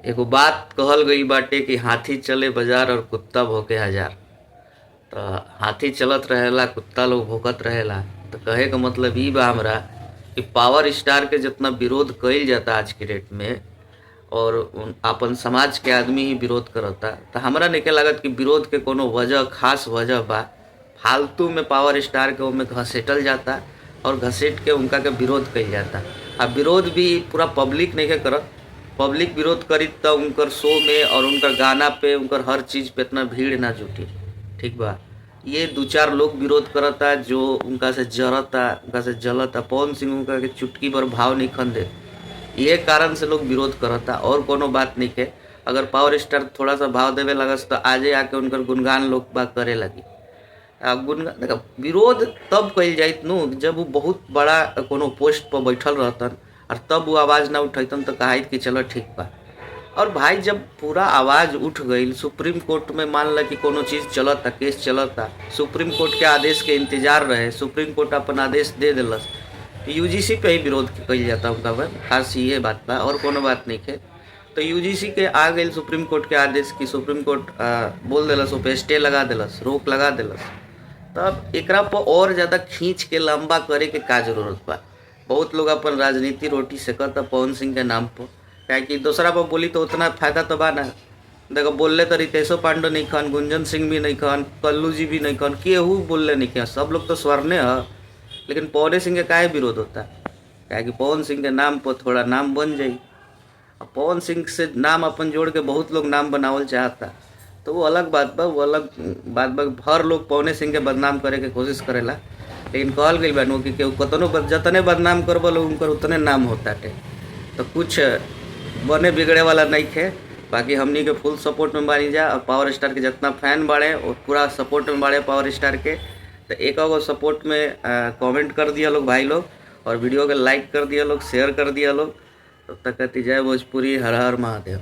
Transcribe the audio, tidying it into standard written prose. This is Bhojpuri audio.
एगो बात कहल गई बाटे कि हाथी चले बाजार और कुत्ता भौंके हजार। तो हाथी चलत रहेला, कुत्ता लोग भौंकत रहेला। तो कहे का मतलब ई बा हमरा कि पावर स्टार के जितना विरोध कईल जाता आज के डेट में, और आपन समाज के आदमी ही विरोध करता, तो हमरा नइखे लागत कि विरोध के कोनो वजह, खास वजह बा। फालतू में पावर स्टार के ओमे घसेटल जाता और घसेट के उनका के विरोध कईल जाता। आ विरोध भी पूरा पब्लिक नइखे करत। पब्लिक विरोध करी त उनकर शो में और उनकर गाना पे, उनकर हर चीज पे इतना भीड़ ना जुटी। ठीक बा। ये दो चार लोग विरोध करता जो उनका से जरता, उनका से जलता। पवन सिंह उनका के चुटकी पर भाव नहीं खन, ये कारण से लोग विरोध करता और कोनो बात नहीं के। अगर पावर स्टार थोड़ा सा भाव देवे लगस तो आजे आके उनकर गुणगान लोग बा करे लगी। गुणगान देखा, विरोध तब कल जाइत नु जब वो बहुत बड़ा कोनो पोस्ट पर बैठल रहतन और तब वो आवाज़ ना उठैतन तो कहाइत कि चलो ठीक बा। और भाई जब पूरा आवाज़ उठ गई, सुप्रीम कोर्ट में मान ला कि कोनो चीज़ चलता, केस चलता, सुप्रीम कोर्ट के आदेश के इंतजार रहे, सुप्रीम कोर्ट अपन आदेश दे दिलस, यूजीसी पे ही विरोध कल जाता उनका बस खास ये बात बा और कोनो बात नहीं है। तो यूजीसी के आ गई सुप्रीम कोर्ट के आदेश की सुप्रीम कोर्ट बोल दिलस, पे स्टे लगा दिलस, रोक लगा दिलस। तब एकरा पर और ज़्यादा खींच के लंबा करे के का जरूरत बा। बहुत लोग अपन राजनीति रोटी सेकता पवन सिंह के नाम पर, क्या कि दूसरा पर बोली तो उतना फायदा तो बा ना। देखो बोलले तो रितेशो पांडे नहीं खन, गुंजन सिंह भी नहीं खन, कल्लू जी भी नहीं खन, केहू बोलले नहीं खन, सब लोग तो स्वर्णे है। लेकिन पवन सिंह के काहे विरोध होता? क्या कि पवन सिंह के नाम पर थोड़ा नाम बन जाई। अब पवन सिंह से नाम अपन जोड़ के बहुत लोग नाम बनावल चाहता, तो वो अलग बात बा, वो अलग बात बा। हर लोग पवन सिंह के बदनाम करे के कोशिश करेला, लेकिन कहल गई बानू कि केहू कतनो जतने बदनाम करबो लोग उनकर उतने नाम होता टे। तो कुछ बने बिगड़े वाला नहीं है। बाकी हमनी के फुल सपोर्ट में बानी जा, और पावर स्टार के जितना फैन बाड़े और पूरा सपोर्ट में बाड़े पावर स्टार के। तो एक अगो सपोर्ट में कमेंट कर दिया लोग भाई लोग, और वीडियो के लाइक कर दिया लोग, शेयर कर दिया लोग। तब तक कहती जय भोजपुरी, हर हर महादेव।